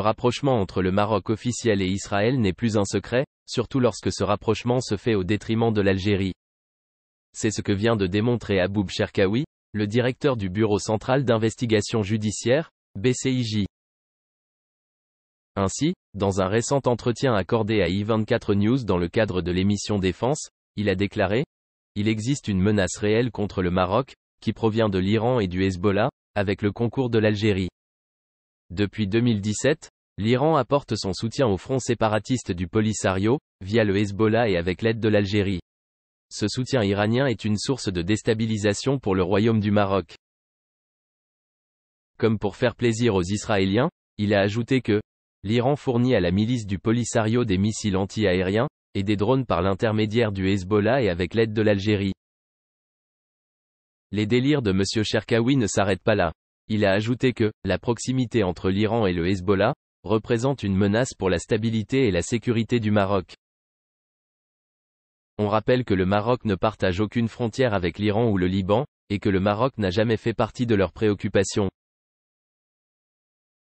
rapprochement entre le Maroc officiel et Israël n'est plus un secret, surtout lorsque ce rapprochement se fait au détriment de l'Algérie. C'est ce que vient de démontrer Aboub Cherkaoui, le directeur du Bureau central d'investigation judiciaire, BCIJ. Ainsi, dans un récent entretien accordé à I24 News dans le cadre de l'émission Défense, il a déclaré « Il existe une menace réelle contre le Maroc, qui provient de l'Iran et du Hezbollah, avec le concours de l'Algérie. Depuis 2017, l'Iran apporte son soutien au front séparatiste du Polisario, via le Hezbollah et avec l'aide de l'Algérie. Ce soutien iranien est une source de déstabilisation pour le Royaume du Maroc. » Comme pour faire plaisir aux Israéliens, il a ajouté que l'Iran fournit à la milice du Polisario des missiles anti-aériens, et des drones par l'intermédiaire du Hezbollah et avec l'aide de l'Algérie. Les délires de M. Cherkaoui ne s'arrêtent pas là. Il a ajouté que la proximité entre l'Iran et le Hezbollah représente une menace pour la stabilité et la sécurité du Maroc. On rappelle que le Maroc ne partage aucune frontière avec l'Iran ou le Liban, et que le Maroc n'a jamais fait partie de leurs préoccupations.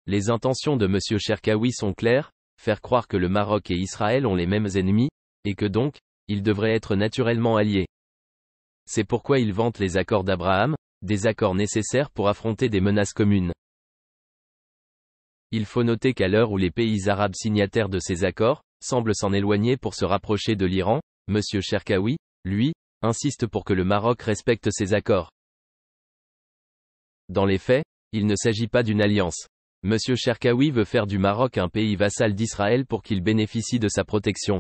Les intentions de M. Cherkaoui sont claires, faire croire que le Maroc et Israël ont les mêmes ennemis, et que donc, ils devraient être naturellement alliés. C'est pourquoi il vante les accords d'Abraham, des accords nécessaires pour affronter des menaces communes. Il faut noter qu'à l'heure où les pays arabes signataires de ces accords semblent s'en éloigner pour se rapprocher de l'Iran, M. Cherkaoui, lui, insiste pour que le Maroc respecte ces accords. Dans les faits, il ne s'agit pas d'une alliance. M. Cherkaoui veut faire du Maroc un pays vassal d'Israël pour qu'il bénéficie de sa protection.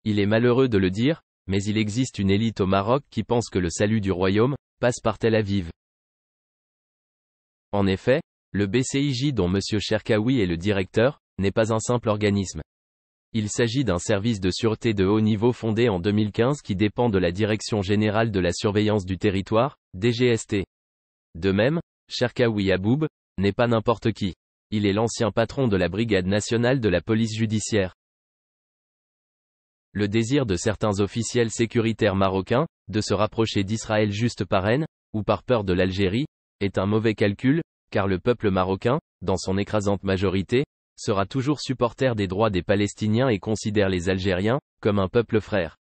Il est malheureux de le dire, mais il existe une élite au Maroc qui pense que le salut du royaume passe par Tel Aviv. En effet, le BCIJ dont M. Cherkaoui est le directeur, n'est pas un simple organisme. Il s'agit d'un service de sûreté de haut niveau fondé en 2015 qui dépend de la Direction générale de la surveillance du territoire, DGST. De même, Cherkaoui Aboub n'est pas n'importe qui. Il est l'ancien patron de la Brigade nationale de la police judiciaire. Le désir de certains officiels sécuritaires marocains, de se rapprocher d'Israël juste par haine, ou par peur de l'Algérie, est un mauvais calcul, car le peuple marocain, dans son écrasante majorité, sera toujours supporter des droits des Palestiniens et considère les Algériens comme un peuple frère.